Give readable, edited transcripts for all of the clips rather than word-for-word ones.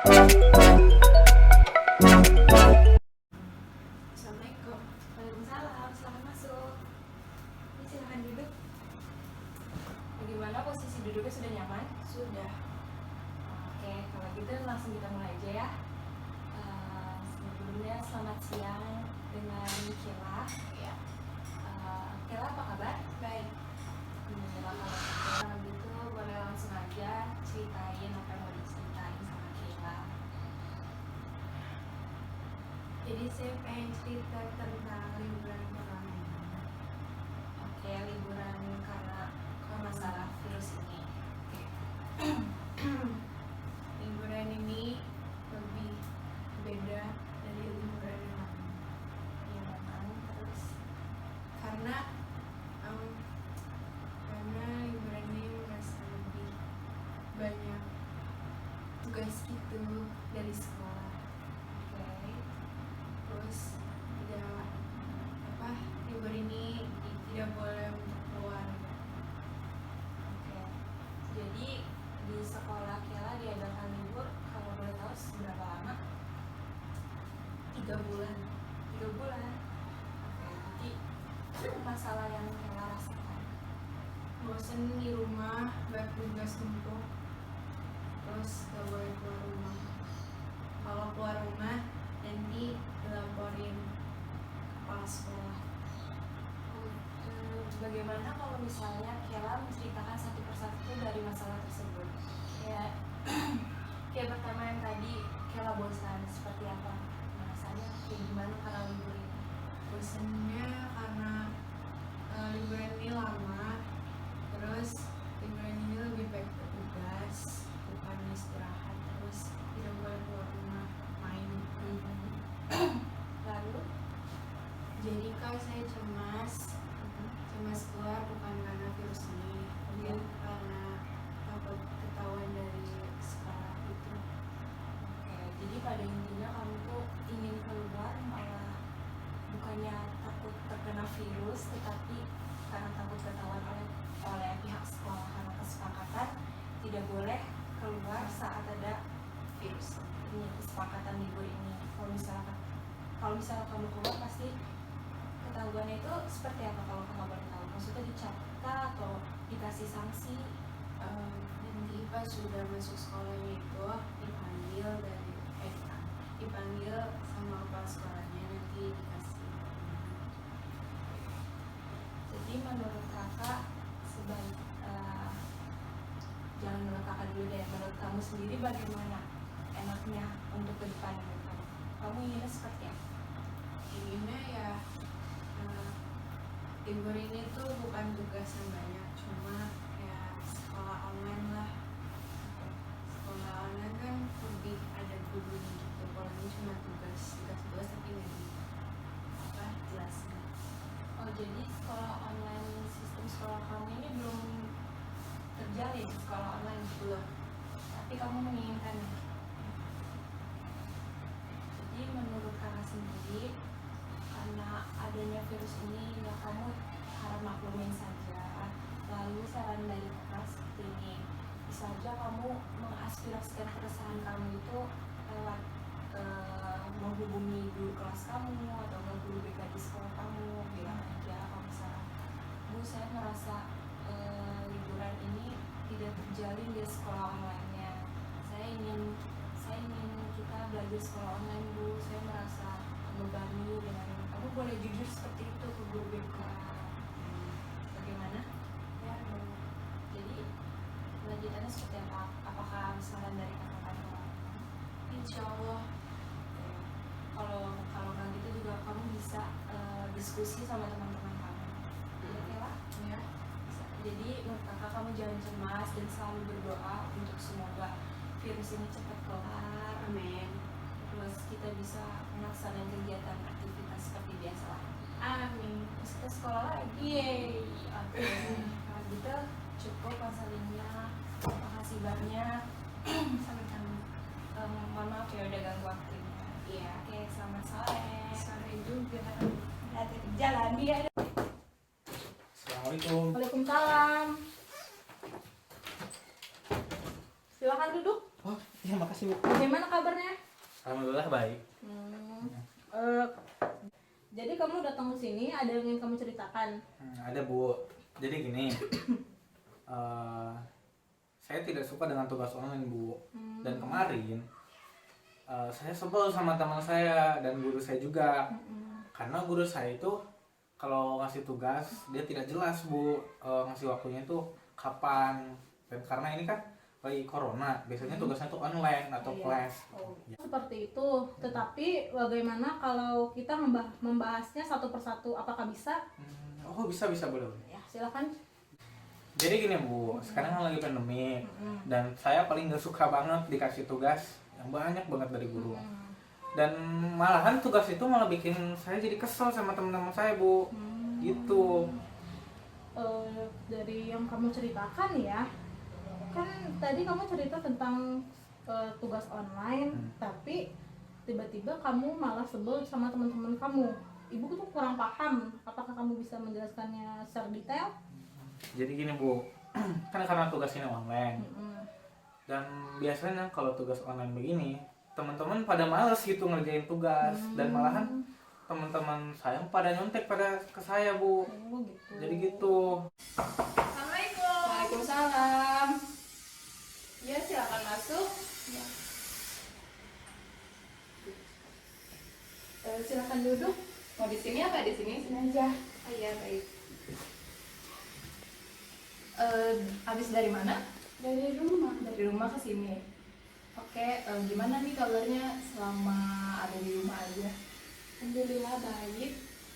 Assalamualaikum. Waalaikumsalam, silahkan masuk. Ini silahkan duduk. Bagaimana posisi duduknya, sudah nyaman? Sudah. Oke, kalau gitu langsung kita mulai aja ya. Sebelumnya selamat siang dengan Kela. Ya. Kela, apa kabar? Baik. Kalau gitu boleh langsung aja ceritain apa yang mau diceritain sama Kela. Jadi saya pengen cerita tentang liburan pertama ini. Oke, liburan karena masalah virus ini. Oke. Liburan ini lebih beda dari liburan yang lain. Ya, memang terus Karena liburan ini merasa lebih banyak tugas gitu dari sekolah. oke. Terus libur ini tidak boleh untuk keluar. Oke, jadi di sekolah Kela diadakan libur, kalau boleh tahu seberapa lama? 3 bulan. 3 bulan. Oke, jadi apa masalah yang Kela rasakan? Bosen di rumah, banyak tugas numpuk. Terus gak boleh keluar rumah. Kalau keluar rumah nanti dilaporin kepala sekolah. Bagaimana kalau misalnya Kela menceritakan satu persatu dari masalah tersebut? Kayak pertama yang tadi Kela bosan, seperti apa? Rasanya kayak gimana karena libur ini? Bosennya karena liburan ini lama. Terus liburan ini lebih baik bertugas, bukan istirahat. Terus tidak boleh keluar rumah main. Lalu? Jadi kak saya cemas keluar bukan karena virus ini, tapi karena takut ketahuan dari sekolah itu. Oke, jadi pada intinya kamu tuh ingin keluar malah bukannya takut terkena virus, tetapi karena takut ketahuan oleh pihak sekolah karena kesepakatan tidak boleh keluar saat ada virus. Ini kesepakatan libur ini. Kalau misalnya kamu keluar pasti ketahuannya itu seperti apa kalau kamu boleh tahu? Maksudnya dicap atau dikasih sanksi? Nanti pas sudah masuk sekolahnya itu dipanggil sama kepala sekolahnya, nanti dikasih. Jadi menurut kakak jangan menurut kakak dulu deh, menurut kamu sendiri bagaimana enaknya untuk ke depan kamu inginnya seperti apa? Inginnya ya libur ini tuh bukan tugas yang banyak, cuma ya sekolah online lah. Sekolah online kan lebih ada gurunya gitu. Kalau ini cuma tugas tapi nggak jelasin. Oh, jadi sistem sekolah kamu ini belum terjalin sekolah online belum, tapi kamu menginginkannya. Jadi menurut kakak sendiri, karena adanya virus ini ya kamu harap maklumin saja. Lalu saran dari kakak seperti ini, bisa aja kamu mengaspirasikan keresahan kamu itu lewat menghubungi guru kelas kamu atau guru BK di sekolah kamu, bilang aja kalau misalnya, Bu, saya merasa liburan ini tidak terjalin di sekolah online-nya. Saya ingin kita belajar sekolah online, Bu. Saya merasa membebani dengan ini. Kamu boleh jujur seperti itu ke guru BK. Bagaimana? Ya, Jadi lanjutannya seperti apa? Apakah saran dari kakak-kakak? insya Allah. Kalau nggak gitu juga kamu bisa diskusi sama teman-teman kamu. Oke lah? Ya. Jadi menurut kakak kamu jangan cemas dan selalu berdoa untuk semoga virus ini cepat kelar. Amin. Terus kita bisa melaksanakan kegiatan aktivitas seperti biasa lah. Amin. Terus kita sekolah lagi. Yeay. Oke. Kalau gitu cukup konselingnya. Makasih banyak. Sama-sama. Mohon maaf ya udah ganggu waktunya. Iya. Oke, selamat sore. Sore juga. Hati-hati di jalan dia. Assalamualaikum. Waalaikumsalam. Silakan duduk. Oh Ya, makasih Bu. Bagaimana kabarnya? Alhamdulillah baik. Jadi kamu datang ke sini ada yang ingin kamu ceritakan? Ada Bu. Jadi gini, saya tidak suka dengan tugas online Bu. Dan kemarin saya sebel sama teman saya dan guru saya juga. Karena guru saya itu kalau ngasih tugas dia tidak jelas Bu, ngasih waktunya itu kapan. Dan karena ini kan lagi corona, biasanya tugasnya tuh online atau Iya. kelas. Seperti itu. Tetapi bagaimana kalau kita membahasnya satu persatu? Apakah bisa? Oh bisa boleh. Ya, silakan. Jadi gini Bu, sekarang kan lagi pandemi dan saya paling gak suka banget dikasih tugas yang banyak banget dari guru. Dan malahan tugas itu malah bikin saya jadi kesel sama teman-teman saya Bu. Gitu. Dari yang kamu ceritakan ya, kan tadi kamu cerita tentang tugas online, tapi tiba-tiba kamu malah sebel sama teman-teman kamu. Ibu tuh kurang paham. Apakah kamu bisa menjelaskannya secara detail? Jadi gini Bu, kan karena tugas ini online. Dan biasanya kalau tugas online begini, teman-teman pada males gitu ngerjain tugas. Dan malahan teman-teman saya pada nyontek pada ke saya Bu. Oh gitu. Jadi gitu. Assalamualaikum. Waalaikumsalam. Ya, silakan masuk. Silakan duduk. Mau di sini apa di sini? Sini aja. Oh iya, baik. Habis dari mana? Dari rumah. Dari rumah ke sini. Oke, gimana nih kabarnya selama ada di rumah aja? Alhamdulillah baik.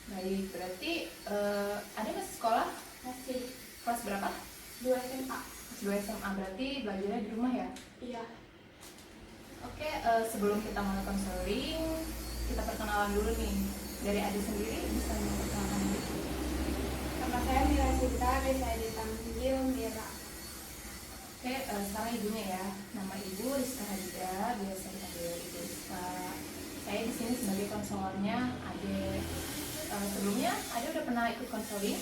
Baik, berarti ada masih sekolah? Masih Kelas berapa? 2 SMA. Kelas 2 SMA, berarti belajarnya di rumah ya? Iya. Oke, sebelum kita mulai konseling, kita perkenalan dulu nih. Dari adik sendiri bisa memperkenalkan diri. Nama saya Mira Sinta, biasa dipanggil Mira. Oke, sekarang ibunya ya. Nama ibu Rizka Hadida, biasa dipanggil Ibu Rizka. Saya di sini sebagai konselornya Ade. Sebelumnya Ade udah pernah ikut konseling?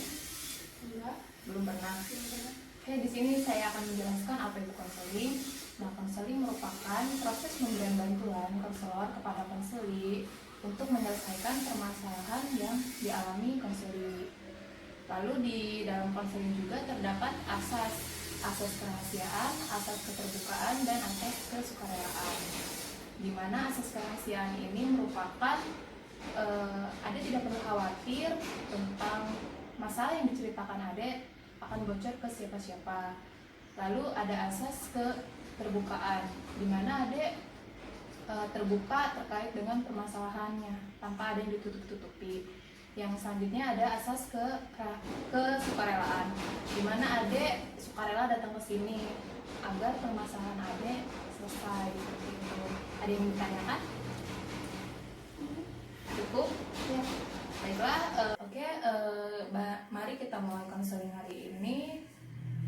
Enggak. Belum pernah. Oke, di sini saya akan menjelaskan apa itu konseling. Nah, konseling merupakan proses pemberian bantuan konselor kepada konseli untuk menyelesaikan permasalahan yang dialami konseli. Lalu di dalam konseling juga terdapat asas kerahasiaan, asas keterbukaan, dan asas kesukarelaan. Di mana asas kerahasiaan ini merupakan Ade tidak perlu khawatir tentang masalah yang diceritakan Ade akan bocor ke siapa-siapa. Lalu ada asas keterbukaan, di mana Ade terbuka terkait dengan permasalahannya tanpa ada yang ditutup-tutupi. Yang selanjutnya ada asas kesukarelaan, di mana Ade sukarela datang ke sini agar permasalahan Ade selesai seperti itu. Ada yang ditanyakan? Cukup? Ya. Baiklah, mari kita mulai konseling hari ini.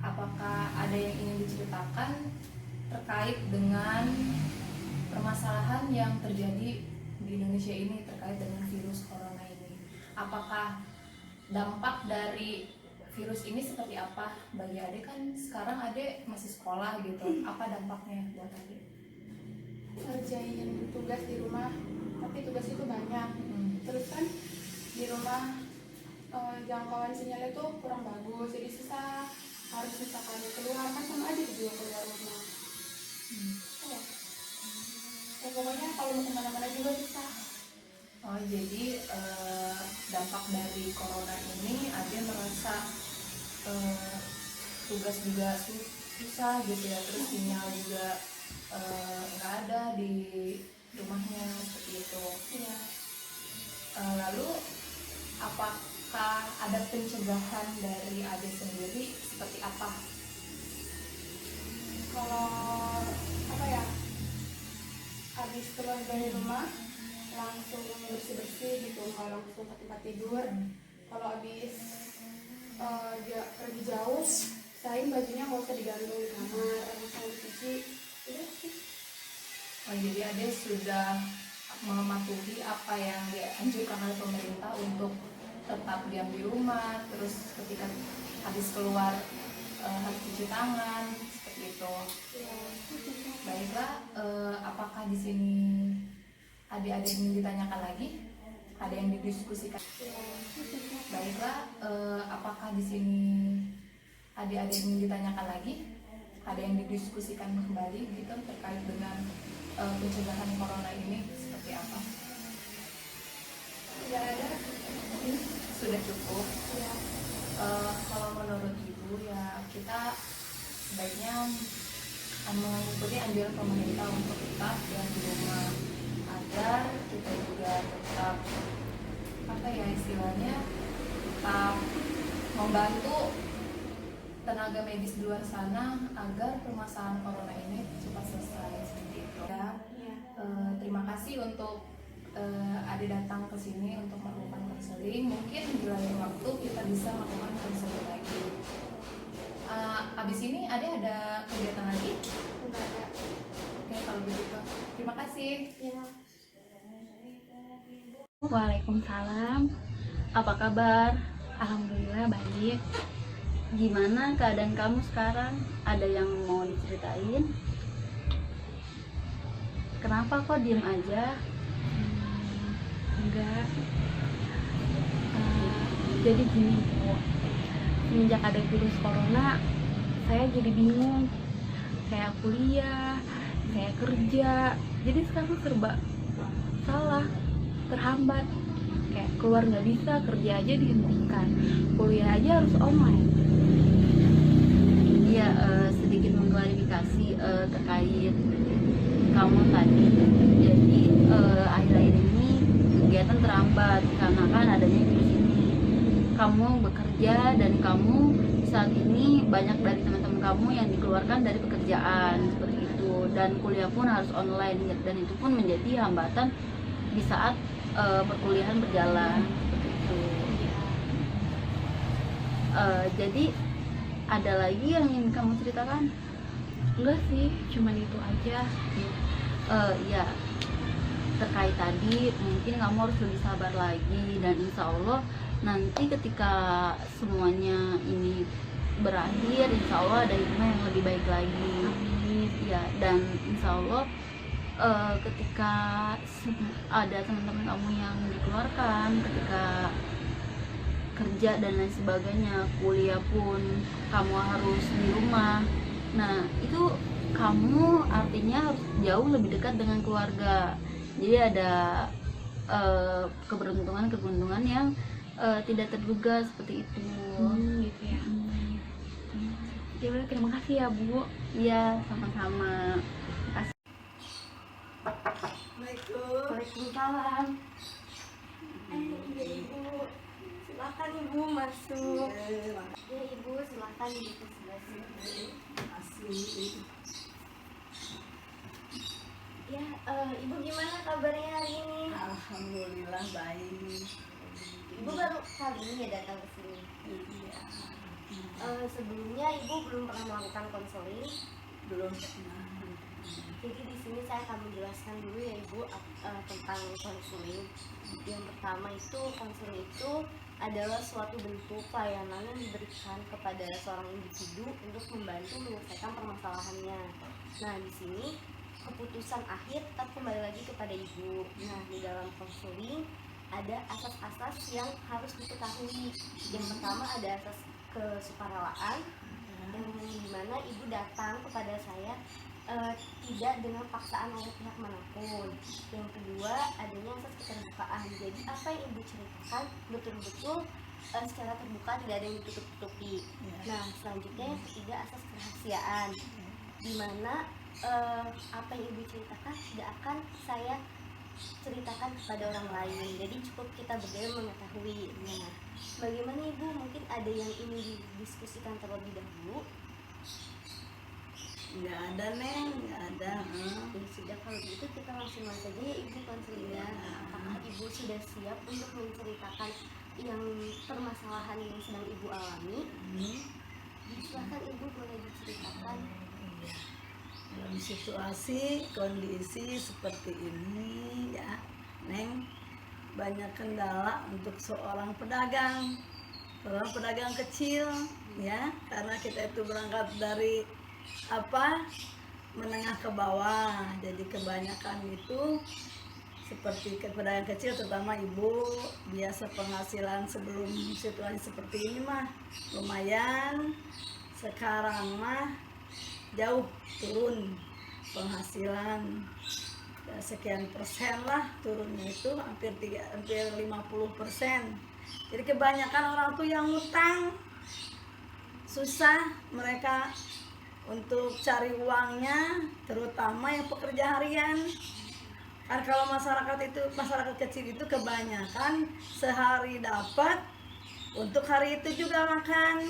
Apakah ada yang ingin diceritakan terkait dengan permasalahan yang terjadi di Indonesia ini terkait dengan virus corona ini? Apakah dampak dari virus ini seperti apa bagi Ade? Kan sekarang Ade masih sekolah gitu. Apa dampaknya buat Ade? Kerjain tugas di rumah, tapi tugas itu banyak. Terus kan di rumah jangkauan sinyal itu kurang bagus, jadi susah. Harus misalkan keluar, kan sama aja juga keluar rumah. Ya. Ya, pokoknya kalau mau kemana-mana juga susah. Oh, jadi dampak dari corona ini Ade merasa tugas juga susah gitu ya, terus sinyal juga nggak ada di rumahnya seperti itu. Iya. Lalu apakah ada pencegahan dari Ade sendiri seperti apa? Kalau apa ya, habis keluar dari rumah langsung bersih-bersih gitu, kalau langsung ke tempat tidur. Kalau habis dia pergi jauh, usahain bajunya nggak usah digantung di kamar, langsung dicuci. Udah sih. Oh, jadi Ade sudah mematuhi apa yang dianjurkan oleh pemerintah untuk tetap diam di rumah, terus ketika habis keluar harus cuci tangan seperti itu. Ya. Baiklah, apakah di sini ada yang ditanyakan lagi? Ada yang didiskusikan? Baiklah, apakah di sini ada yang ditanyakan lagi? Ada yang didiskusikan kembali gitu terkait dengan pencegahan corona ini seperti apa? Tidak ada. Sudah cukup. Ya. Kalau menurut ibu ya kita sebaiknya mengikuti anjuran pemerintah untuk tetap di rumah agar kita juga tetap istilahnya tetap membantu tenaga medis di luar sana agar permasalahan corona ini cepat selesai seperti itu. Ya, terima kasih untuk Ade datang ke sini untuk melakukan konseling. Mungkin di lain waktu kita bisa melakukan konseling lagi. Abis ini ada kegiatan lagi? Tidak ada. Oke, kalau begitu terima kasih. Ya. Waalaikumsalam. Apa kabar? Alhamdulillah baik. Gimana keadaan kamu sekarang? Ada yang mau diceritain? Kenapa kok diem aja? Enggak. Jadi gini Bu, semenjak ada virus corona, saya jadi bingung. Saya kuliah, saya kerja, jadi sekarang serba salah, terhambat. Kayak keluar nggak bisa, kerja aja dihentikan, kuliah aja harus online. Iya, sedikit mengklarifikasi terkait kamu tadi. Jadi akhir-akhir ini kegiatan terhambat karena kan adanya virus ini. Kamu bekerja dan kamu saat ini banyak dari teman-teman kamu yang dikeluarkan dari pekerjaan seperti itu, dan kuliah pun harus online, dan itu pun menjadi hambatan di saat perkuliahan berjalan seperti itu. Jadi ada lagi yang ingin kamu ceritakan? Enggak sih, cuman itu aja. Ya, terkait tadi mungkin kamu harus lebih sabar lagi, dan insya Allah nanti ketika semuanya ini berakhir, insya Allah ada hikmah yang lebih baik lagi. Ya, dan insya Allah ketika ada teman-teman kamu yang dikeluarkan ketika kerja dan lain sebagainya, kuliah pun kamu harus di rumah, nah itu kamu artinya harus jauh lebih dekat dengan keluarga. Jadi ada keberuntungan yang tidak terduga seperti itu. Gitu ya. Ya udah, terima kasih ya Bu. Iya, sama-sama. Waalaikumsalam. Ibu, silakan Ibu masuk. Ya Ibu, silakan duduk di sebelah sini. Ya, Ibu gimana kabarnya hari ini? Alhamdulillah baik. Ibu baru kali ini ya datang ke sini. Iya. Sebelumnya Ibu belum pernah melakukan konseling. Belum pernah. Jadi di sini saya akan menjelaskan dulu ya Ibu tentang konseling. Yang pertama itu, konseling itu adalah suatu bentuk pelayanan yang diberikan kepada seorang individu untuk membantu menyelesaikan permasalahannya. Nah, di sini keputusan akhir tetap kembali lagi kepada Ibu. Nah, di dalam konseling ada asas-asas yang harus diketahui. Yang pertama ada asas kesukarelaan, yang dimana Ibu datang kepada saya tidak dengan paksaan oleh pihak manapun. Yang kedua, adanya asas keterbukaan. Jadi apa yang Ibu ceritakan betul-betul secara terbuka, tidak ada yang ditutup-tutupi. Nah, selanjutnya yang ketiga, asas kerahasiaan, di mana apa yang Ibu ceritakan tidak akan saya ceritakan kepada orang lain. Jadi cukup kita berdua mengetahui. Nah, bagaimana Ibu? Mungkin ada yang ingin didiskusikan terlebih dahulu? Nggak ada Neng, nggak ada. Ya sudah, kalau gitu kita langsung saja ya Ibu konselingnya. Apakah Ibu sudah siap untuk menceritakan yang permasalahan yang sedang Ibu alami? Silahkan Ibu, boleh diceritakan. Dalam situasi kondisi seperti ini ya Neng, banyak kendala untuk seorang pedagang kecil ya, karena kita itu berangkat dari menengah ke bawah. Jadi kebanyakan itu seperti pedagang kecil, terutama ibu, biasa penghasilan sebelum situasi seperti ini mah lumayan. Sekarang mah jauh turun penghasilan, ya, sekian persen lah turunnya, itu hampir 50%. Jadi kebanyakan orang tuh yang ngutang, susah mereka untuk cari uangnya, terutama yang pekerja harian. Kan kalau masyarakat kecil itu kebanyakan sehari dapat untuk hari itu juga makan,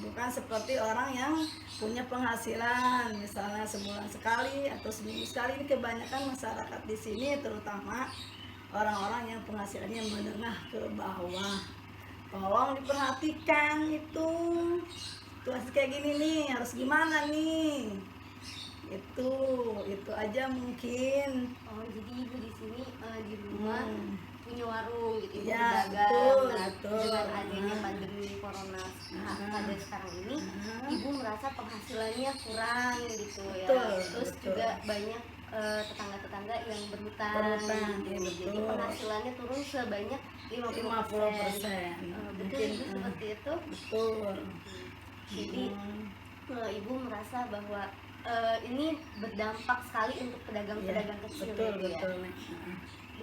bukan seperti orang yang punya penghasilan misalnya sebulan sekali atau seminggu sekali. Ini kebanyakan masyarakat di sini, terutama orang-orang yang penghasilannya menengah ke bawah. Tolong diperhatikan itu situasi kayak gini nih, harus gimana nih? Itu aja mungkin. Oh, jadi ibu di sini di rumah punya warung gitu, ibu Ya, berdagang. betul. Dengan adanya pandemi corona pada sekarang ini, ibu merasa penghasilannya kurang gitu ya. Betul, Terus betul. juga banyak tetangga-tetangga yang berhutang, Berhutang, gitu. ya, Jadi betul. penghasilannya turun sebanyak 50%. 50%. Betul Mungkin, ibu seperti itu. betul. Jadi ibu merasa bahwa ini berdampak sekali untuk pedagang-pedagang kecil Betul, gitu ya. betul. Nek.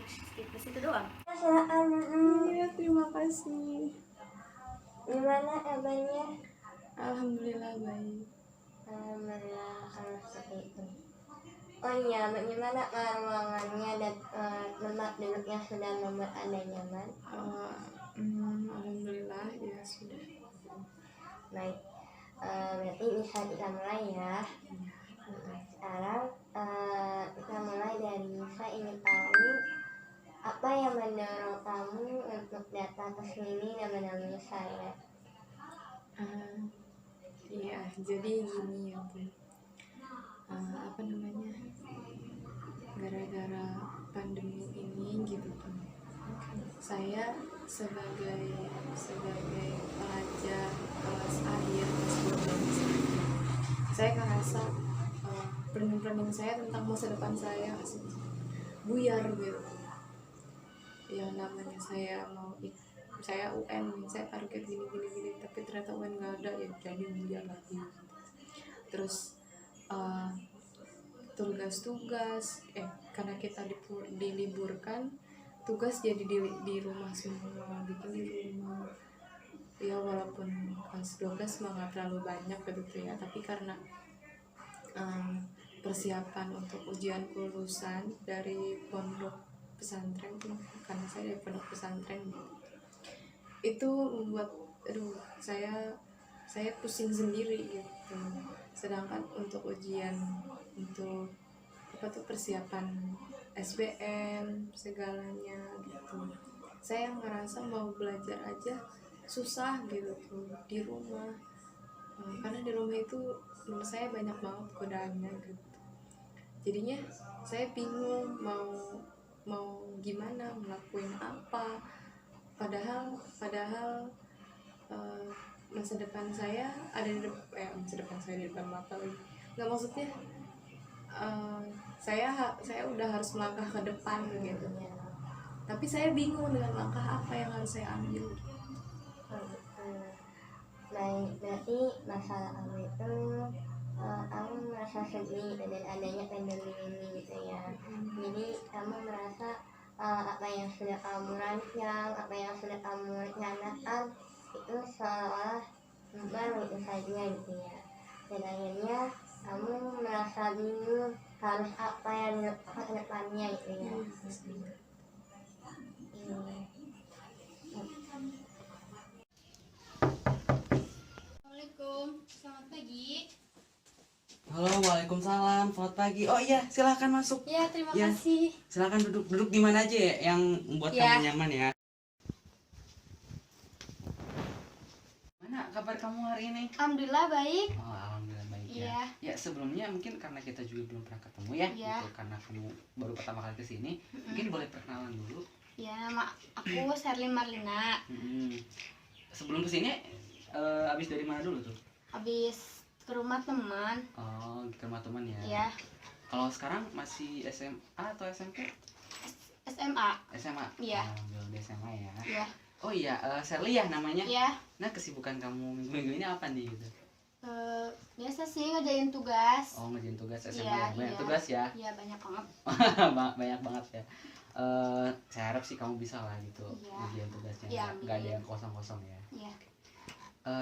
Skip ke situ doang. Iya, terima kasih. Gimana kabarnya? Alhamdulillah baik. Alhamdulillah kalau seperti itu. Oh iya, bagaimana ruangannya dan tempat duduknya sudah membuat Anda nyaman? Alhamdulillah ya sudah. Baik, berarti bisa kita mulai ya. Sekarang kita mulai dari saya ingin tahu apa yang mendorong kamu untuk datang ke sini dan menemui saya. Iya, jadi gini ya Bu. Apa namanya? Gara-gara pandemi ini gitu kan. Saya sebagai pelajar kelas akhir kelas 12, saya ngerasa planning saya tentang masa depan saya buyar gitu. Yang namanya saya saya UN, saya target gini, tapi ternyata UN nggak ada, ya jadi buyar lagi. Terus tugas karena kita diliburkan, tugas jadi di rumah semua, bikin di rumah. Ya walaupun kelas 12 mah nggak terlalu banyak gitu ya, tapi karena persiapan untuk ujian kelulusan dari pondok pesantren, karena saya dari pondok pesantren itu membuat saya pusing sendiri gitu. Sedangkan untuk ujian, untuk persiapan SBM segalanya gitu, saya ngerasa mau belajar aja susah gitu di rumah. Karena di rumah itu menurut saya banyak banget godaannya gitu. Jadinya saya bingung mau gimana, ngelakuin apa, padahal masa depan saya ada masa depan saya di depan mata lagi. Nggak, maksudnya saya udah harus melangkah ke depan gitu, tapi saya bingung dengan langkah apa yang harus saya ambil. Baik, berarti masalah kamu itu kamu merasa sedih dengan adanya pandemi ini gitu ya. Jadi kamu merasa apa yang sudah kamu rancang, apa yang sudah kamu rencanakan itu seolah baru itu saja gitu ya. Dan akhirnya kamu merasa bingung harus apa yang dilakukan ke depannya gitu ya. Assalamualaikum, selamat pagi. Halo, waalaikumsalam, selamat pagi. Oh iya, silakan masuk. Ya, terima Ya. kasih. Silakan duduk di mana aja ya, yang membuat Ya. kamu nyaman ya. Mana kabar kamu hari ini? Alhamdulillah baik. Oh, alhamdulillah baik ya. Iya. Ya, sebelumnya mungkin karena kita juga belum pernah ketemu ya, Iya. gitu, karena kamu baru pertama kali kesini, mungkin boleh perkenalan dulu. Ya, nama aku Sherlyn Marlina. Sebelum kesini, habis dari mana dulu tuh? Habis ke rumah teman. Oh, ke rumah teman ya. Ya, Kalau sekarang masih SMA atau SMP? SMA. SMA. Iya. Oh, belum di SMA ya. Ya, Oh iya, Sherly ya namanya. ya. Nah, kesibukan kamu minggu-minggu ini apa nih gitu? Biasa sih ngerjain tugas. Oh, ngerjain tugas SMA Iya, ya. Banyak iya. tugas ya. Iya, banyak banget. Banyak banget ya. Saya harap sih kamu bisa lah gitu Iya. ngerjain tugasnya. Iya, Nggak ada amin. yang kosong-kosong ya. Iya.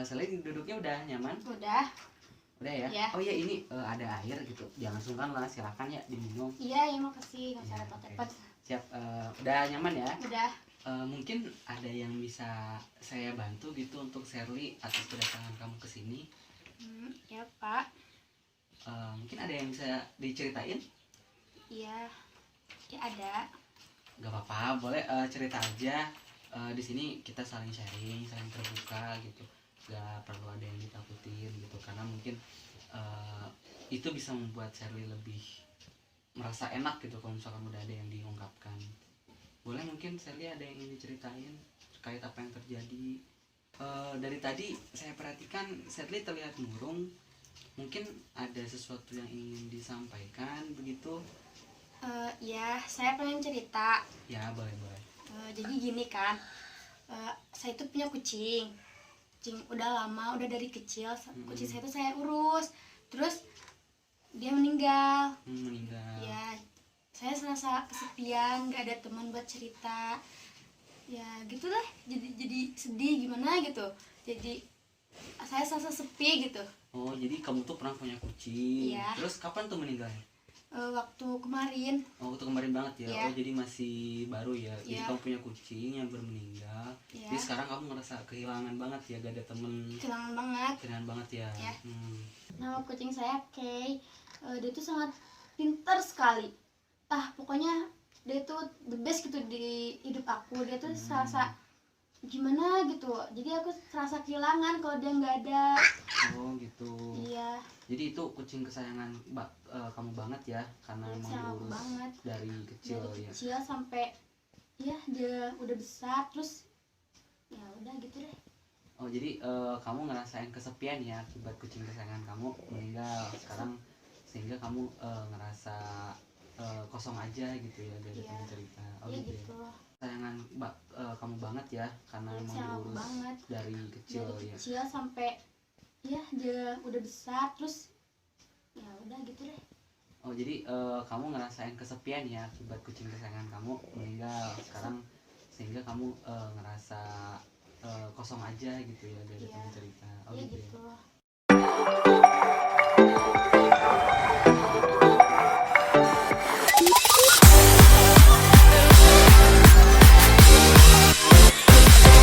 Selain duduknya udah nyaman? Udah. Udah ya? Iya. Oh iya, ini ada air gitu. Jangan sungkan lah, silakan ya diminum. Iya, ya makasih. Nggak usah Iya, repot-repot. Siap. Udah nyaman ya? Udah. Mungkin ada yang bisa saya bantu gitu untuk Sherly atas kedatangan kamu ke sini. Ya Pak. Mungkin ada yang bisa diceritain? Iya. Ya ada. Gak apa-apa, boleh cerita aja. Di sini kita saling sharing, saling terbuka gitu. Gak perlu ada yang ditakutin gitu, karena mungkin itu bisa membuat Sherly lebih merasa enak gitu kalau misalkan udah ada yang diungkapkan. Boleh mungkin Sherly ada yang ingin diceritain terkait apa yang terjadi. Dari tadi saya perhatikan Sherly terlihat murung. Mungkin ada sesuatu yang ingin disampaikan begitu. Ya, saya pengen cerita. Ya, boleh. Jadi gini kan, saya itu punya kucing. Kucing udah lama, udah dari kecil. Kucing saya itu saya urus. Terus dia meninggal. Meninggal. Ya, saya serasa kesepian, gak ada teman buat cerita. Ya gitulah, jadi sedih gimana gitu. Jadi saya serasa sepi gitu. Oh, jadi kamu tuh pernah punya kucing. Iya. Terus kapan tuh meninggalnya? Waktu kemarin. Oh, waktu kemarin banget ya. Iya. Oh, jadi masih baru ya. Jadi Iya. kamu punya kucing yang meninggal. Iya. Jadi sekarang kamu ngerasa kehilangan banget ya, gak ada temen. Kehilangan banget. Kehilangan banget ya. Iya. Nah, Nama kucing saya Kay. Dia tuh sangat pintar sekali. Pokoknya dia tuh the best gitu di hidup aku. Dia tuh serasa gimana gitu. Jadi aku serasa kehilangan kalau dia nggak ada. Oh gitu. Iya. Jadi itu kucing kesayangan kamu banget ya, karena Iya, emang sayang aku diurus banget. dari kecil Dari ya. kecil sampai ya dia udah besar, terus ya udah gitu deh. Oh, jadi kamu ngerasain kesepian ya akibat kucing kesayangan kamu meninggal sekarang, sehingga kamu ngerasa kosong aja gitu ya, gak ada Iya. teman cerita. Oh Iya gitu. gitu. Ya. Kesayangan kamu banget ya, karena Iya, emang sayang aku diurus banget. dari kecil Dari ya. kecil sampai ya dia udah besar, terus ya udah gitu deh. Oh, jadi kamu ngerasain kesepian ya akibat kucing kesayangan kamu meninggal sekarang, sehingga kamu ngerasa kosong aja gitu ya, gak ada Iya. teman cerita. Oh Iya gitu ya. gitu.